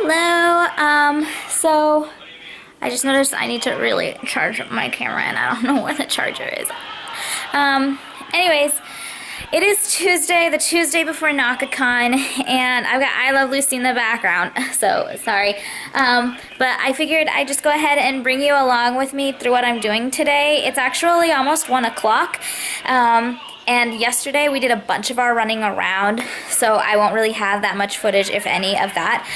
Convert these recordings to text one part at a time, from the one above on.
Hello. So I just noticed I need to really charge my camera and I don't know where the charger is. Anyways, it is Tuesday, the Tuesday before Naka-Kon, and I've got I Love Lucy in the background, so sorry. But I figured I'd just go ahead and bring you along with me through what I'm doing today. It's actually almost 1 o'clock. And yesterday we did a bunch of our running around, so I won't really have that much footage, if any, of that.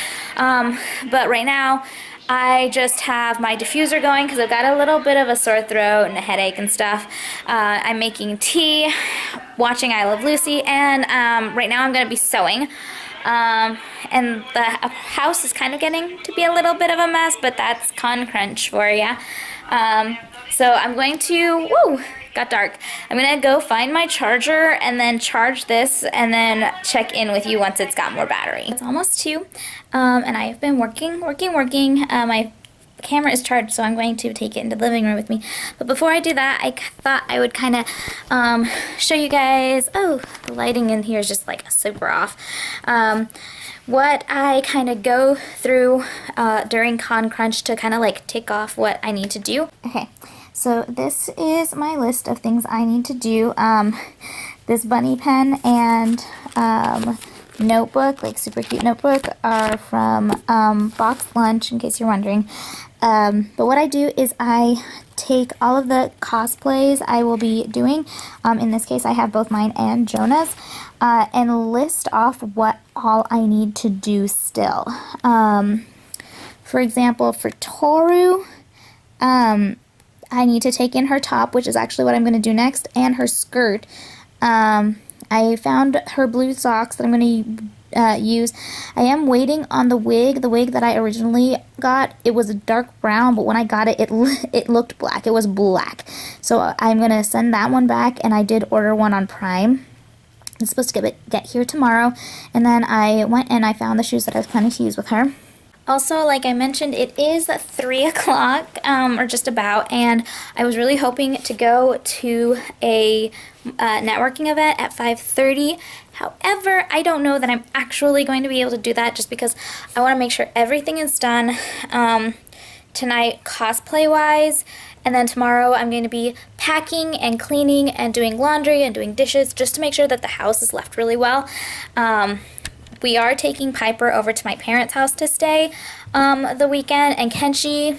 But right now, I just have my diffuser going because I've got a little bit of a sore throat and a headache and stuff. I'm making tea, watching I Love Lucy, and right now I'm going to be sewing. And the house is kind of getting to be a little bit of a mess, but that's con crunch for ya. So I'm going to, woo, got dark. I'm going to go find my charger and then charge this and then check in with you once it's got more battery. It's almost 2, and I've been working. My camera is charged, so I'm going to take it into the living room with me. But before I do that, I thought I would kind of show you guys, oh, the lighting in here is just like super off. What I kind of go through during Con Crunch to kind of like tick off what I need to do. Okay, so this is my list of things I need to do. This bunny pen and notebook, like super cute notebook, are from Box Lunch, in case you're wondering. But what I do is I take all of the cosplays I will be doing, in this case I have both mine and Jonah's, and list off what all I need to do still. For example, for Toru, I need to take in her top, which is actually what I'm going to do next, and her skirt. I found her blue socks that I'm going to use. I am waiting on the wig that I originally got. It was a dark brown, but when I got it, it looked black. It was black. So I'm going to send that one back, and I did order one on Prime. It's supposed to get here tomorrow. And then I went and I found the shoes that I was planning to use with her. Also, like I mentioned, it is 3 o'clock, or just about, and I was really hoping to go to a networking event at 5:30. However, I don't know that I'm actually going to be able to do that just because I want to make sure everything is done tonight cosplay-wise, and then tomorrow I'm going to be packing and cleaning and doing laundry and doing dishes just to make sure that the house is left really well. We are taking Piper over to my parents' house to stay the weekend, and Kenshi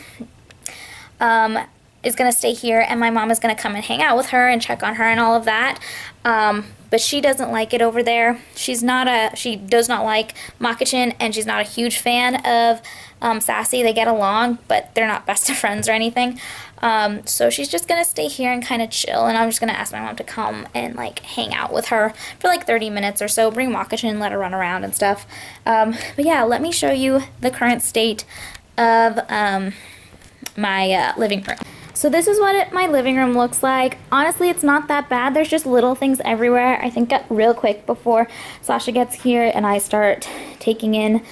is going to stay here, and my mom is going to come and hang out with her and check on her and all of that. But she doesn't like it over there. She does not like Maka-chin, and she's not a huge fan of Sassy. They get along, but they're not best of friends or anything. So she's just going to stay here and kind of chill, and I'm just going to ask my mom to come and like hang out with her for like 30 minutes or so, bring Maka-chin, let her run around and stuff. But yeah, let me show you the current state of my living room. So this is what my living room looks like. Honestly, it's not that bad. There's just little things everywhere. I think real quick before Sasha gets here and I start taking in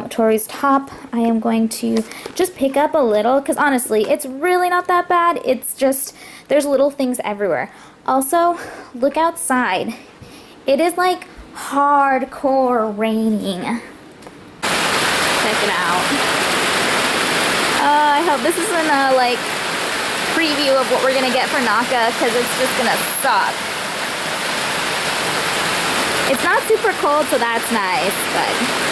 Tori's top, I am going to just pick up a little, because honestly, it's really not that bad. It's just, there's little things everywhere. Also, look outside. It is like hardcore raining. Check it out. I hope this isn't a like preview of what we're gonna get for Naka, because it's just gonna suck. It's not super cold, so that's nice, but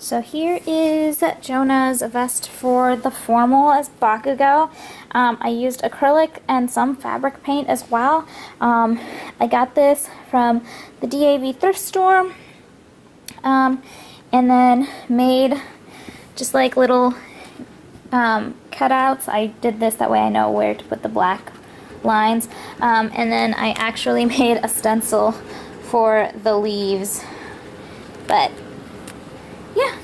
So here is Jonah's vest for the formal as Bakugo. I used acrylic and some fabric paint as well. I got this from the DAV thrift store, and then made just like little cutouts. I did this that way I know where to put the black lines, and then I actually made a stencil for the leaves. But yeah,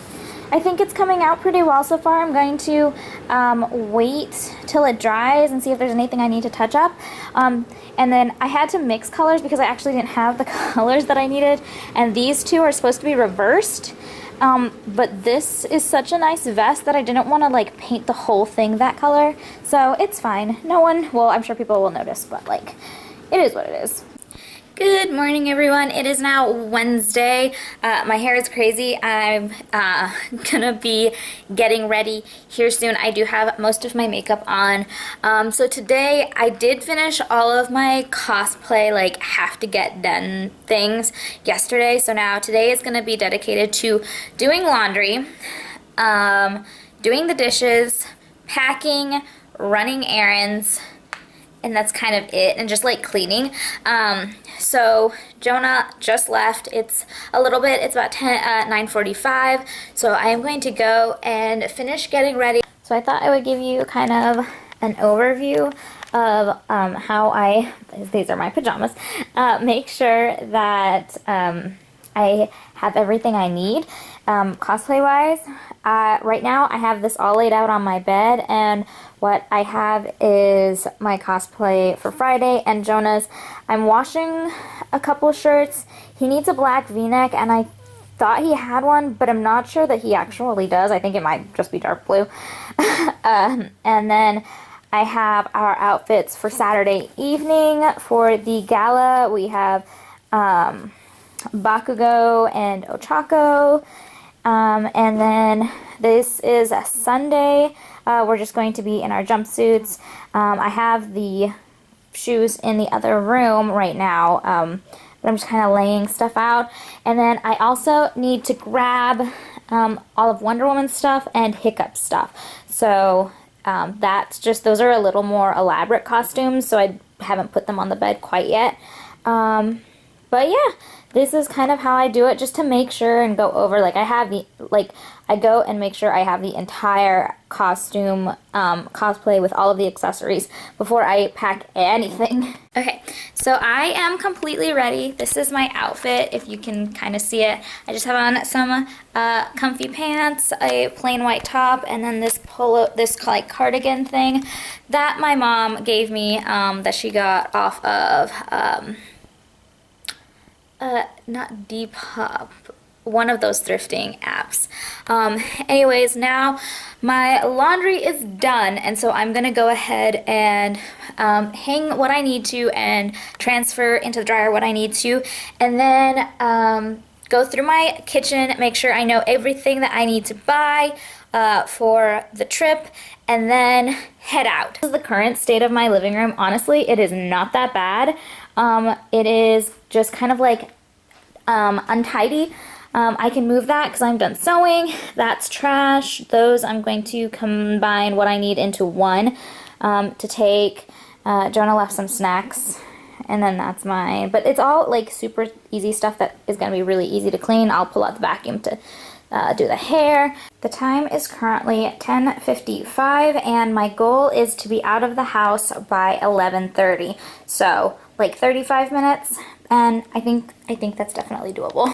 I think it's coming out pretty well so far. I'm going to wait till it dries and see if there's anything I need to touch up. And then I had to mix colors because I actually didn't have the colors that I needed. And these two are supposed to be reversed. But this is such a nice vest that I didn't want to like paint the whole thing that color. So it's fine. No one, well, I'm sure people will notice, but like, it is what it is. Good morning, everyone. It is now Wednesday. My hair is crazy. I'm gonna be getting ready here soon. I do have most of my makeup on. So today I did finish all of my cosplay, like have to get done things yesterday. So now today is gonna be dedicated to doing laundry, doing the dishes, packing, running errands, and that's kind of it, and just like cleaning. So Jonah just left. It's a little bit, it's about 9:45, so I am going to go and finish getting ready. So I thought I would give you kind of an overview of how I, these are my pajamas, make sure that I have everything I need cosplay wise. Right now I have this all laid out on my bed, and what I have is my cosplay for Friday and Jonah's. I'm washing a couple shirts. He needs a black v-neck, and I thought he had one, but I'm not sure that he actually does. I think it might just be dark blue. And then I have our outfits for Saturday evening. For the gala, we have Bakugo and Ochako. And then this is a Sunday. We're just going to be in our jumpsuits. I have the shoes in the other room right now, but I'm just kind of laying stuff out. And then I also need to grab all of Wonder Woman's stuff and Hiccup stuff. So that's just, those are a little more elaborate costumes, so I haven't put them on the bed quite yet. But yeah, this is kind of how I do it, just to make sure and go over, like I have the, like I go and make sure I have the entire costume cosplay with all of the accessories before I pack anything. Okay, so I am completely ready. This is my outfit, if you can kind of see it. I just have on some comfy pants, a plain white top, and then this polo, this like cardigan thing that my mom gave me that she got off of not Depop, one of those thrifting apps. Anyways, now my laundry is done, and so I'm gonna go ahead and hang what I need to and transfer into the dryer what I need to, and then go through my kitchen, make sure I know everything that I need to buy for the trip, and then head out. This is the current state of my living room. Honestly, it is not that bad. It is just kind of like untidy. I can move that because I'm done sewing. That's trash. Those I'm going to combine what I need into one to take. Jonah left some snacks, and then that's mine. But it's all like super easy stuff that is going to be really easy to clean. I'll pull out the vacuum to do the hair. The time is currently 10:55, and my goal is to be out of the house by 11:30. So like 35 minutes, and I think that's definitely doable.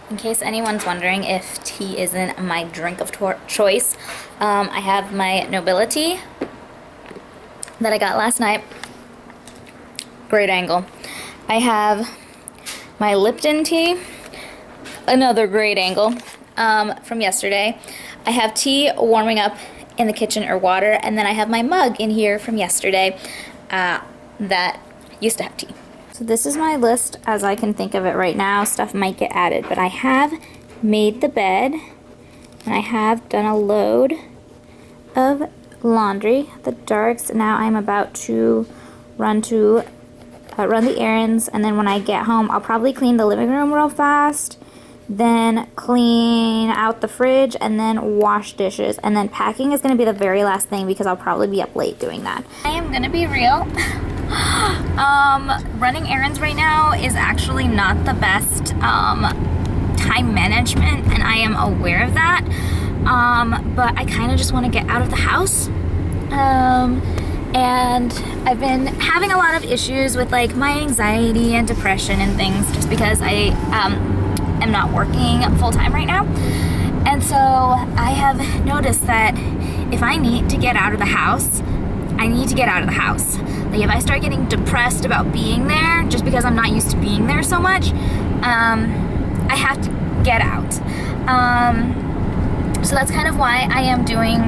In case anyone's wondering if tea isn't my drink of choice, I have my Nobility that I got last night. Great angle. I have my Lipton tea, another great angle, from yesterday. I have tea warming up in the kitchen or water, and then I have my mug in here from yesterday that used to have tea. So this is my list as I can think of it right now. Stuff might get added, but I have made the bed, and I have done a load of laundry. The darks, now I'm about to run the errands, and then when I get home, I'll probably clean the living room real fast, then clean out the fridge, and then wash dishes, and then packing is going to be the very last thing because I'll probably be up late doing that. I am going to be real. Running errands right now is actually not the best time management, and I am aware of that, but I kind of just want to get out of the house, and I've been having a lot of issues with like my anxiety and depression and things just because I am not working full-time right now. And so I have noticed that if I need to get out of the house, I need to get out of the house. Like if I start getting depressed about being there just because I'm not used to being there so much, I have to get out. So that's kind of why I am doing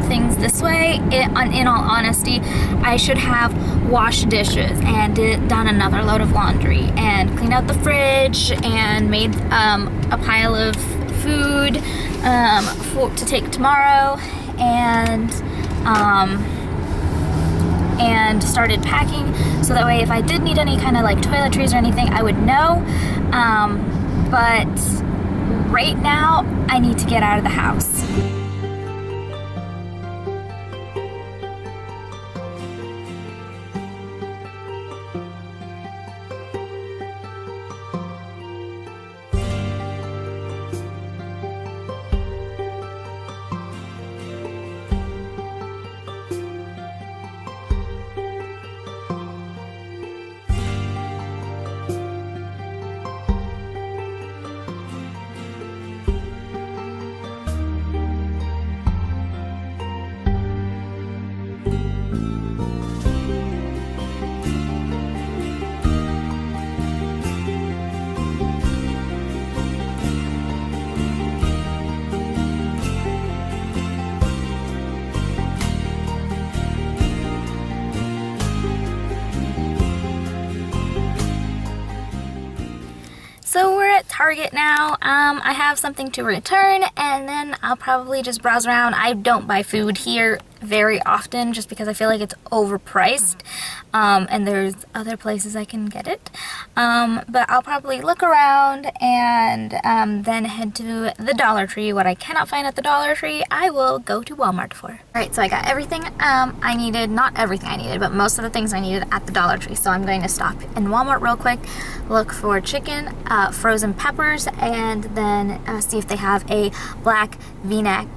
things this way. In all honesty, I should have washed dishes and done another load of laundry and cleaned out the fridge and made a pile of food to take tomorrow, and started packing so that way if I did need any kind of like toiletries or anything, I would know. But right now, I need to get out of the house. So we're at Target now. I have something to return, and then I'll probably just browse around. I don't buy food here very often just because I feel like it's overpriced, and there's other places I can get it. But I'll probably look around and then head to the Dollar Tree. What I cannot find at the Dollar Tree, I will go to Walmart for. Alright, so I got everything I needed, not everything I needed, but most of the things I needed at the Dollar Tree. So I'm going to stop in Walmart real quick, look for chicken, frozen peppers, and then see if they have a black v-neck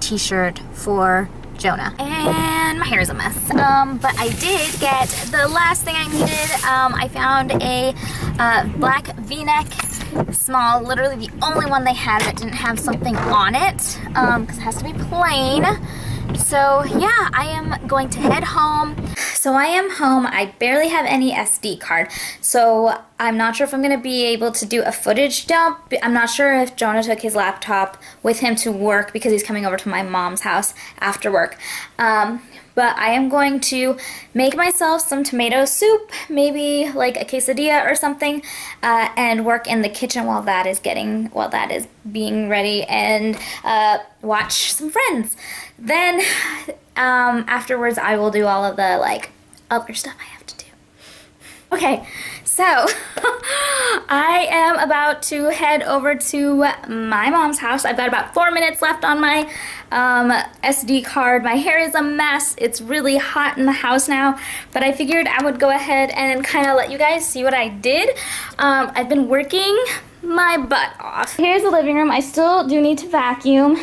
t-shirt for Jonah. And my hair is a mess. But I did get the last thing I needed. I found a black v-neck small, literally the only one they had that didn't have something on it, because it has to be plain. So yeah, I am going to head home. So I am home. I barely have any SD card, so I'm not sure if I'm going to be able to do a footage dump. I'm not sure if Jonah took his laptop with him to work because he's coming over to my mom's house after work. But I am going to make myself some tomato soup, maybe like a quesadilla or something, and work in the kitchen while that is being ready, and watch some Friends. Then afterwards I will do all of the like other stuff I have to do. Okay, so I am about to head over to my mom's house. I've got about 4 minutes left on my SD card. My hair is a mess. It's really hot in the house now, but I figured I would go ahead and kind of let you guys see what I did. I've been working my butt off. Here's the living room. I still do need to vacuum,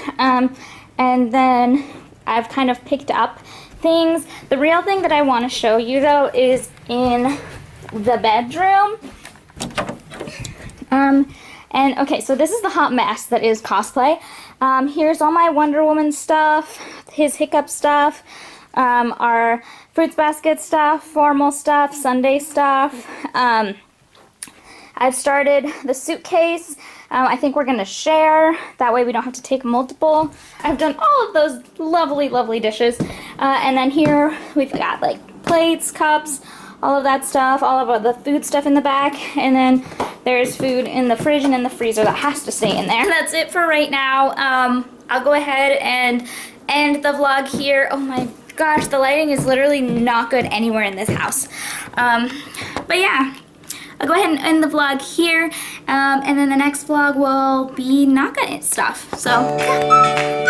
and then I've kind of picked up things. The real thing that I want to show you though is in the bedroom. And okay, so this is the hot mess that is cosplay. Here's all my Wonder Woman stuff, his Hiccup stuff, our Fruits Basket stuff, formal stuff, Sunday stuff. I've started the suitcase. I think we're gonna share. That way we don't have to take multiple. I've done all of those lovely, lovely dishes. And then here we've got like plates, cups, all of that stuff, all of the food stuff in the back. And then there's food in the fridge and in the freezer that has to stay in there. That's it for right now. I'll go ahead and end the vlog here. Oh my gosh, the lighting is literally not good anywhere in this house. But yeah. I'll go ahead and end the vlog here, and then the next vlog will be Naka stuff. So, yeah.